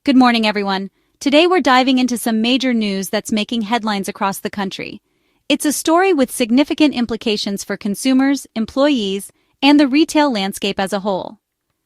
Good morning, everyone. Today we're diving into some major news that's making headlines across the country. It's a story with significant implications for consumers, employees, and the retail landscape as a whole.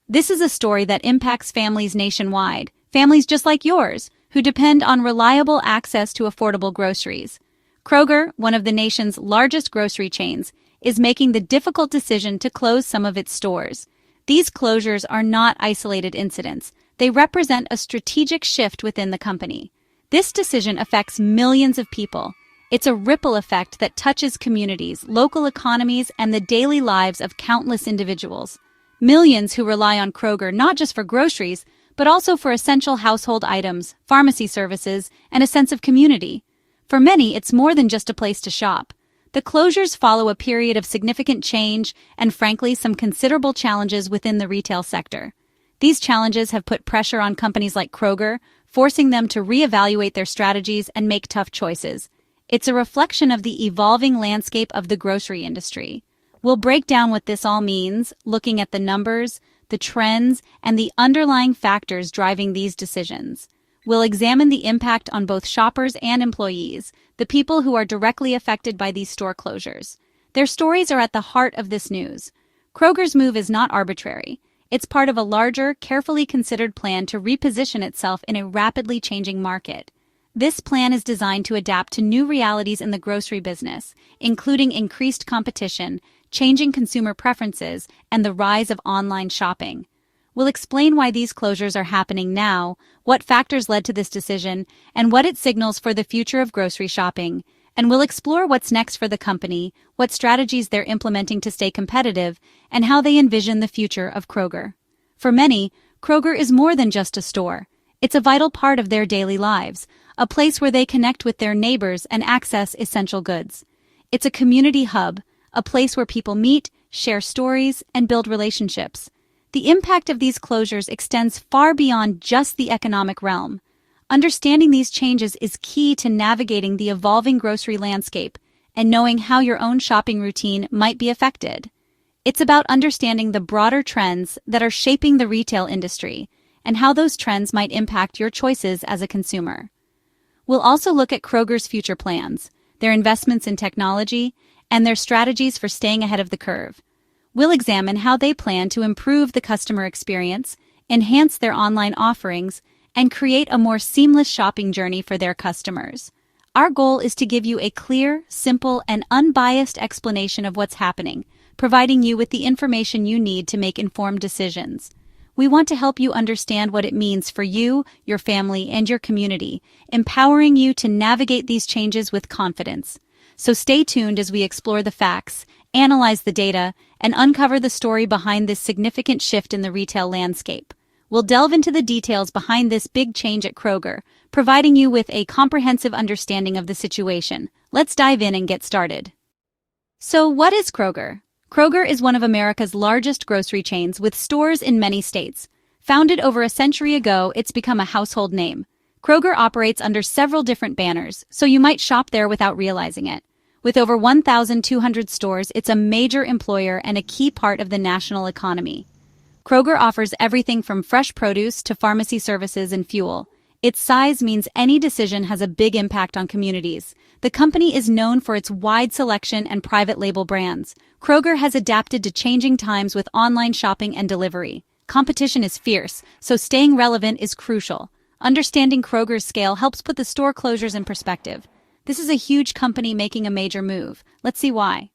This is a story that impacts families nationwide, families just like yours, who depend on reliable access to affordable groceries. Kroger, one of the nation's largest grocery chains, is making the difficult decision to close some of its stores. These closures are not isolated incidents. They represent a strategic shift within the company. This decision affects millions of people. It's a ripple effect that touches communities, local economies, and the daily lives of countless individuals. Millions who rely on Kroger not just for groceries, but also for essential household items, pharmacy services, and a sense of community. For many, it's more than just a place to shop. The closures follow a period of significant change and, frankly, some considerable challenges within the retail sector. These challenges have put pressure on companies like Kroger, forcing them to reevaluate their strategies and make tough choices. It's a reflection of the evolving landscape of the grocery industry. We'll break down what this all means, looking at the numbers, the trends, and the underlying factors driving these decisions. We'll examine the impact on both shoppers and employees, the people who are directly affected by these store closures. Their stories are at the heart of this news. Kroger's move is not arbitrary. It's part of a larger, carefully considered plan to reposition itself in a rapidly changing market. This plan is designed to adapt to new realities in the grocery business, including increased competition, changing consumer preferences, and the rise of online shopping. We'll explain why these closures are happening now, what factors led to this decision, and what it signals for the future of grocery shopping. And we'll explore what's next for the company, what strategies they're implementing to stay competitive, and how they envision the future of Kroger. For many, Kroger is more than just a store. It's a vital part of their daily lives, a place where they connect with their neighbors and access essential goods. It's a community hub, a place where people meet, share stories, and build relationships. The impact of these closures extends far beyond just the economic realm. Understanding these changes is key to navigating the evolving grocery landscape and knowing how your own shopping routine might be affected. It's about understanding the broader trends that are shaping the retail industry and how those trends might impact your choices as a consumer. We'll also look at Kroger's future plans, their investments in technology, and their strategies for staying ahead of the curve. We'll examine how they plan to improve the customer experience, enhance their online offerings, and create a more seamless shopping journey for their customers. Our goal is to give you a clear, simple, and unbiased explanation of what's happening, providing you with the information you need to make informed decisions. We want to help you understand what it means for you, your family, and your community, empowering you to navigate these changes with confidence. So stay tuned as we explore the facts, analyze the data, and uncover the story behind this significant shift in the retail landscape. We'll delve into the details behind this big change at Kroger, providing you with a comprehensive understanding of the situation. Let's dive in and get started. So, what is Kroger? Kroger is one of America's largest grocery chains with stores in many states. Founded over a century ago, it's become a household name. Kroger operates under several different banners, so you might shop there without realizing it. With over 1,200 stores, it's a major employer and a key part of the national economy. Kroger offers everything from fresh produce to pharmacy services and fuel. Its size means any decision has a big impact on communities. The company is known for its wide selection and private label brands. Kroger has adapted to changing times with online shopping and delivery. Competition is fierce, so staying relevant is crucial. Understanding Kroger's scale helps put the store closures in perspective. This is a huge company making a major move. Let's see why.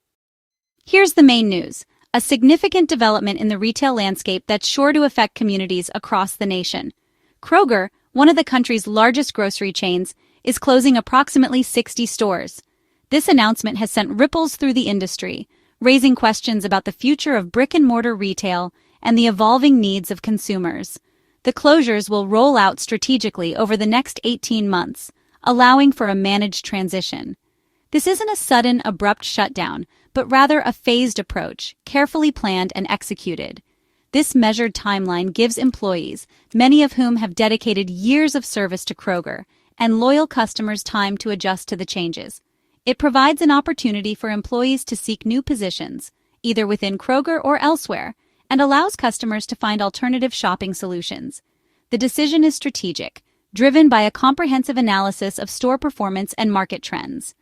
Here's the main news. A significant development in the retail landscape that's sure to affect communities across the nation. Kroger, one of the country's largest grocery chains, is closing approximately 60 stores. This announcement has sent ripples through the industry, raising questions about the future of brick-and-mortar retail and the evolving needs of consumers. The closures will roll out strategically over the next 18 months, allowing for a managed transition. This isn't a sudden, abrupt shutdown, but rather a phased approach, carefully planned and executed. This measured timeline gives employees, many of whom have dedicated years of service to Kroger, and loyal customers time to adjust to the changes. It provides an opportunity for employees to seek new positions, either within Kroger or elsewhere, and allows customers to find alternative shopping solutions. The decision is strategic, driven by a comprehensive analysis of store performance and market trends.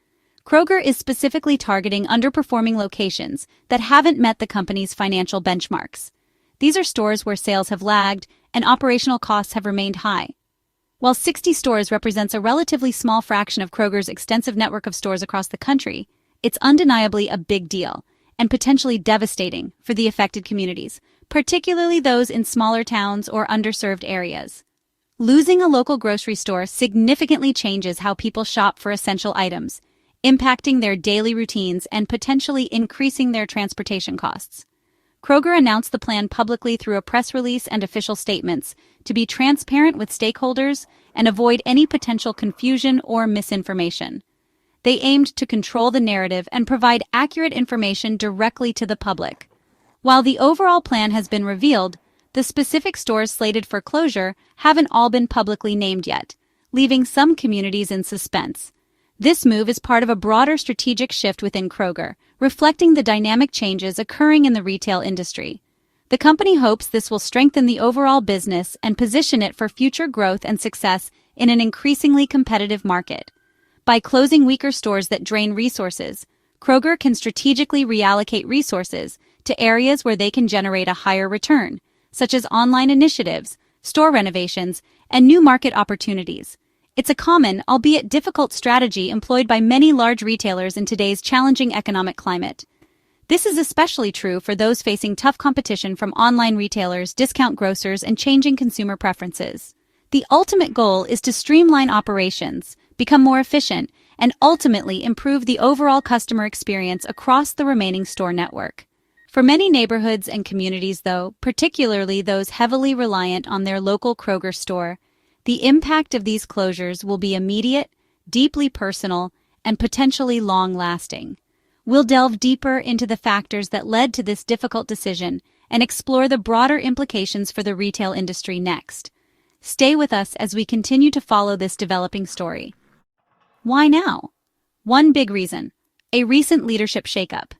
Kroger is specifically targeting underperforming locations that haven't met the company's financial benchmarks. These are stores where sales have lagged and operational costs have remained high. While 60 stores represents a relatively small fraction of Kroger's extensive network of stores across the country, it's undeniably a big deal and potentially devastating for the affected communities, particularly those in smaller towns or underserved areas. Losing a local grocery store significantly changes how people shop for essential items, impacting their daily routines and potentially increasing their transportation costs. Kroger announced the plan publicly through a press release and official statements to be transparent with stakeholders and avoid any potential confusion or misinformation. They aimed to control the narrative and provide accurate information directly to the public. While the overall plan has been revealed, the specific stores slated for closure haven't all been publicly named yet, leaving some communities in suspense. This move is part of a broader strategic shift within Kroger, reflecting the dynamic changes occurring in the retail industry. The company hopes this will strengthen the overall business and position it for future growth and success in an increasingly competitive market. By closing weaker stores that drain resources, Kroger can strategically reallocate resources to areas where they can generate a higher return, such as online initiatives, store renovations, and new market opportunities. It's a common, albeit difficult strategy employed by many large retailers in today's challenging economic climate. This is especially true for those facing tough competition from online retailers, discount grocers, and changing consumer preferences. The ultimate goal is to streamline operations, become more efficient, and ultimately improve the overall customer experience across the remaining store network. For many neighborhoods and communities, though, particularly those heavily reliant on their local Kroger store, the impact of these closures will be immediate, deeply personal, and potentially long-lasting. We'll delve deeper into the factors that led to this difficult decision and explore the broader implications for the retail industry next. Stay with us as we continue to follow this developing story. Why now? One big reason: a recent leadership shakeup.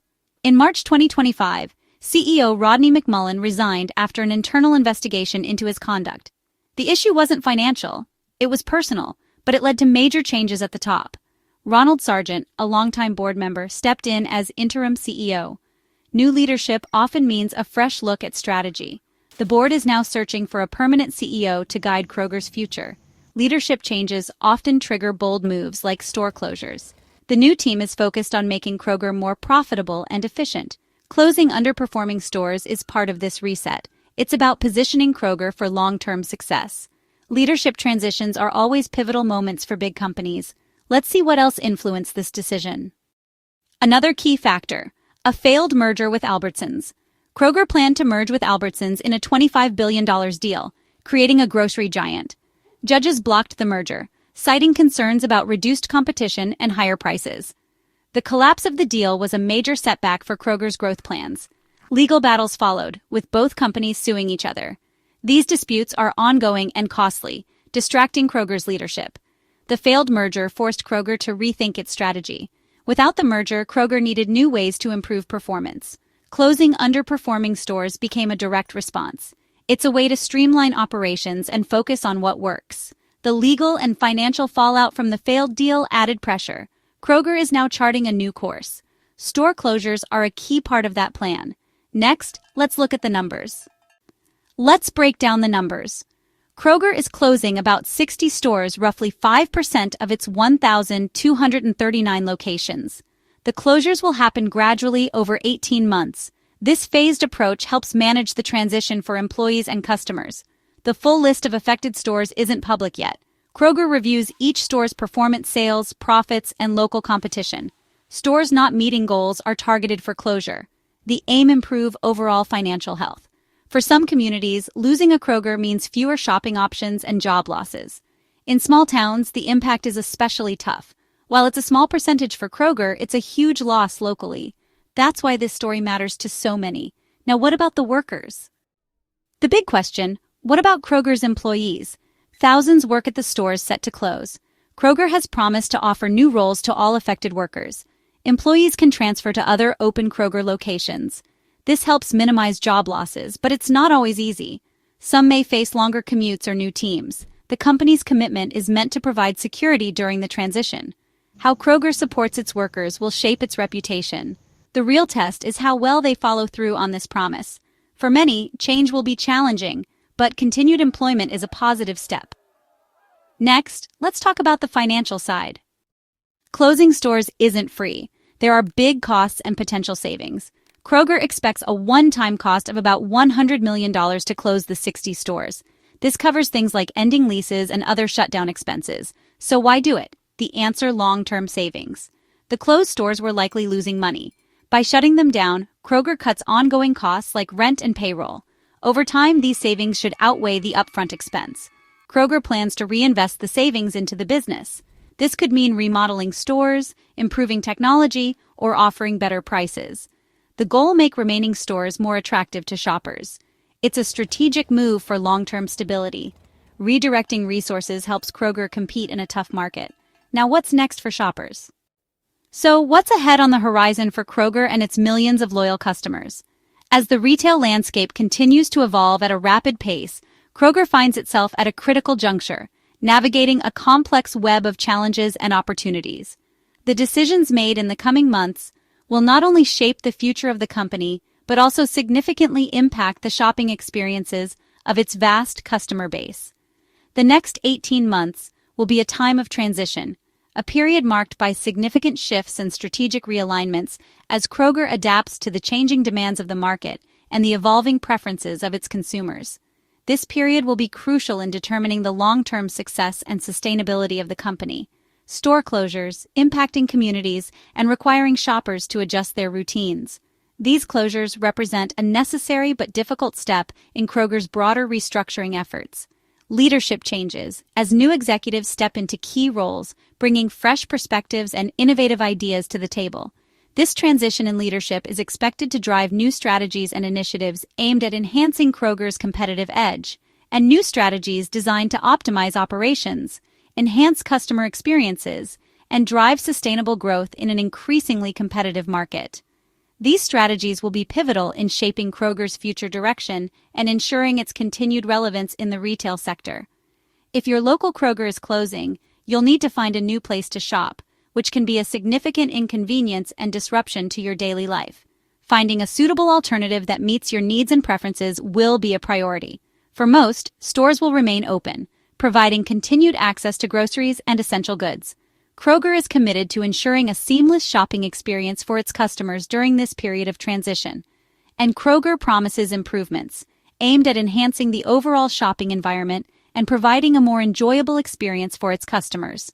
In March 2025, CEO Rodney McMullen resigned after an internal investigation into his conduct. The issue wasn't financial, it was personal, but it led to major changes at the top. Ronald Sargent, a longtime board member, stepped in as interim CEO. New leadership often means a fresh look at strategy. The board is now searching for a permanent CEO to guide Kroger's future. Leadership changes often trigger bold moves like store closures. The new team is focused on making Kroger more profitable and efficient. Closing underperforming stores is part of this reset. It's about positioning Kroger for long-term success. Leadership transitions are always pivotal moments for big companies. Let's see what else influenced this decision. Another key factor: a failed merger with Albertsons. Kroger planned to merge with Albertsons in a $25 billion deal, creating a grocery giant. Judges blocked the merger, citing concerns about reduced competition and higher prices. The collapse of the deal was a major setback for Kroger's growth plans. Legal battles followed, with both companies suing each other. These disputes are ongoing and costly, distracting Kroger's leadership. The failed merger forced Kroger to rethink its strategy. Without the merger, Kroger needed new ways to improve performance. Closing underperforming stores became a direct response. It's a way to streamline operations and focus on what works. The legal and financial fallout from the failed deal added pressure. Kroger is now charting a new course. Store closures are a key part of that plan. Next, let's look at the numbers. Let's break down the numbers. Kroger is closing about 60 stores, roughly 5% of its 1,239 locations. The closures will happen gradually over 18 months. This phased approach helps manage the transition for employees and customers. The full list of affected stores isn't public yet. Kroger reviews each store's performance, sales, profits, and local competition. Stores not meeting goals are targeted for closure. The aim: improve overall financial health. For some communities, losing a Kroger means fewer shopping options and job losses. In small towns, the impact is especially tough. While it's a small percentage for Kroger, it's a huge loss locally. That's why this story matters to so many. Now, what about the workers? The big question: what about Kroger's employees? Thousands work at the stores set to close. Kroger has promised to offer new roles to all affected workers. Employees can transfer to other open Kroger locations. This helps minimize job losses, but it's not always easy. Some may face longer commutes or new teams. The company's commitment is meant to provide security during the transition. How Kroger supports its workers will shape its reputation. The real test is how well they follow through on this promise. For many, change will be challenging, but continued employment is a positive step. Next, let's talk about the financial side. Closing stores isn't free. There are big costs and potential savings. Kroger expects a one-time cost of about $100 million to close the 60 stores. This covers things like ending leases and other shutdown expenses. So why do it? The answer: long-term savings. The closed stores were likely losing money. By shutting them down, Kroger cuts ongoing costs like rent and payroll. Over time, these savings should outweigh the upfront expense. Kroger plans to reinvest the savings into the business. This could mean remodeling stores, improving technology, or offering better prices. The goal: make remaining stores more attractive to shoppers. It's a strategic move for long-term stability. Redirecting resources helps Kroger compete in a tough market. Now, what's next for shoppers? So, what's ahead on the horizon for Kroger and its millions of loyal customers? As the retail landscape continues to evolve at a rapid pace, Kroger finds itself at a critical juncture, navigating a complex web of challenges and opportunities. The decisions made in the coming months will not only shape the future of the company, but also significantly impact the shopping experiences of its vast customer base. The next 18 months will be a time of transition, a period marked by significant shifts and strategic realignments as Kroger adapts to the changing demands of the market and the evolving preferences of its consumers. This period will be crucial in determining the long-term success and sustainability of the company. Store closures, impacting communities, and requiring shoppers to adjust their routines. These closures represent a necessary but difficult step in Kroger's broader restructuring efforts. Leadership changes as new executives step into key roles, bringing fresh perspectives and innovative ideas to the table. This transition in leadership is expected to drive new strategies and initiatives aimed at enhancing Kroger's competitive edge, and new strategies designed to optimize operations, enhance customer experiences, and drive sustainable growth in an increasingly competitive market. These strategies will be pivotal in shaping Kroger's future direction and ensuring its continued relevance in the retail sector. If your local Kroger is closing, you'll need to find a new place to shop, which can be a significant inconvenience and disruption to your daily life. Finding a suitable alternative that meets your needs and preferences will be a priority. For most, stores will remain open, providing continued access to groceries and essential goods. Kroger is committed to ensuring a seamless shopping experience for its customers during this period of transition. And Kroger promises improvements, aimed at enhancing the overall shopping environment and providing a more enjoyable experience for its customers.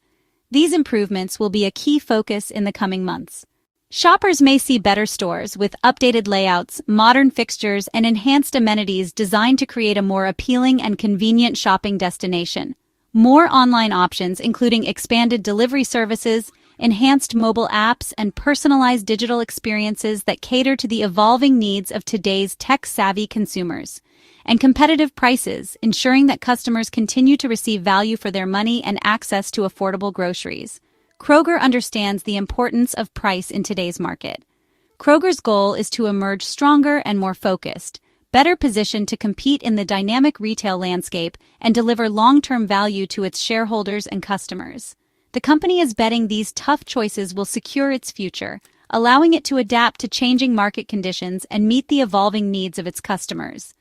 These improvements will be a key focus in the coming months. Shoppers may see better stores with updated layouts, modern fixtures, and enhanced amenities designed to create a more appealing and convenient shopping destination. More online options, including expanded delivery services, enhanced mobile apps, and personalized digital experiences that cater to the evolving needs of today's tech-savvy consumers. And competitive prices, ensuring that customers continue to receive value for their money and access to affordable groceries. Kroger understands the importance of price in today's market. Kroger's goal is to emerge stronger and more focused, better positioned to compete in the dynamic retail landscape and deliver long-term value to its shareholders and customers. The company is betting these tough choices will secure its future, allowing it to adapt to changing market conditions and meet the evolving needs of its customers.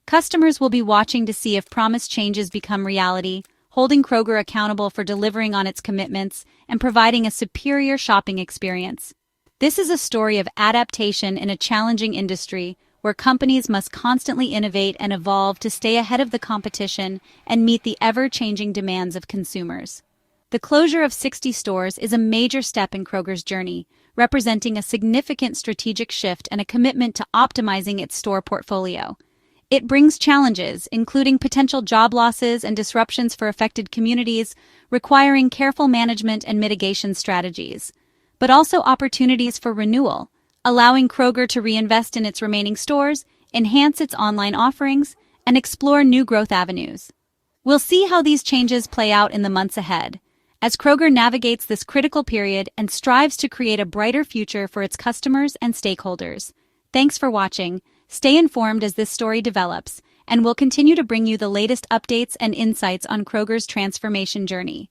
Customers will be watching to see if promised changes become reality, holding Kroger accountable for delivering on its commitments and providing a superior shopping experience. This is a story of adaptation in a challenging industry where companies must constantly innovate and evolve to stay ahead of the competition and meet the ever-changing demands of consumers. The closure of 60 stores is a major step in Kroger's journey, representing a significant strategic shift and a commitment to optimizing its store portfolio. It brings challenges, including potential job losses and disruptions for affected communities, requiring careful management and mitigation strategies, but also opportunities for renewal, allowing Kroger to reinvest in its remaining stores, enhance its online offerings, and explore new growth avenues. We'll see how these changes play out in the months ahead, as Kroger navigates this critical period and strives to create a brighter future for its customers and stakeholders. Thanks for watching. Stay informed as this story develops, and we'll continue to bring you the latest updates and insights on Kroger's transformation journey.